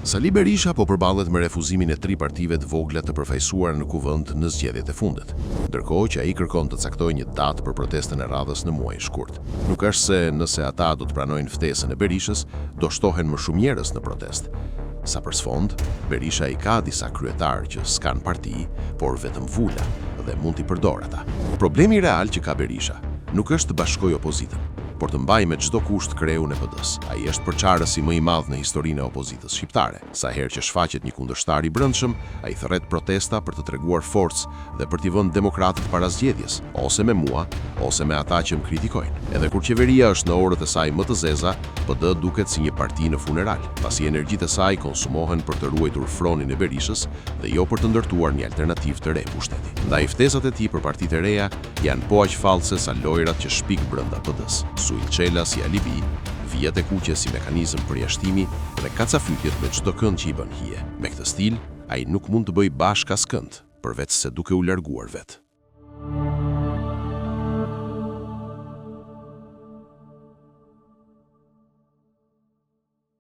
Sali Berisha po përballet me refuzimin e 3 partive të vogla të përfaqësuara në kuvend në zgjedhjet e fundit, ndërkohë që ai kërkon të caktojë një datë për protestën e radhës në muajin shkurt. Nuk është se nëse ata do të pranojnë ftesën e Berishës, do shtohen më shumë njerëz në protestë. Sa për sfond, Berisha i ka disa kryetarë që s'kan parti, por vetëm vula dhe mund t'i përdor ata. Problemi real që ka Berisha nuk është të bashkojë opozitën, por të mbajë me çdo kusht kreun e PD-s. Ai është përçarësi më i madh në historinë e opozitës shqiptare. Sa herë që shfaqet një kundërshtar i brendshëm, ai thret protesta për të treguar forcë dhe për t'i vënë demokratët para zgjedhjes, ose me mua, ose me ata që më kritikojnë. Edhe kur qeveria është në orët e saj më të zeza, PD duket si një parti në funeral, pasi energjitë e saj konsumohen për të ruajtur fronin e Berishës dhe jo për të ndërtuar një alternativë të re pushteti. Ndaj ftesat e tij për partitë e reja janë po aq fallse sa lojrat që shpik brenda PD-s. Sulë qela si alibi, vijat e kuqe si mekanizëm përjashtimi dhe kacafytjet me çdo kënd që i bën hije. Me këtë stil, ai nuk mund të bëjë bashkë askënd, përveç se duke u larguar vetë.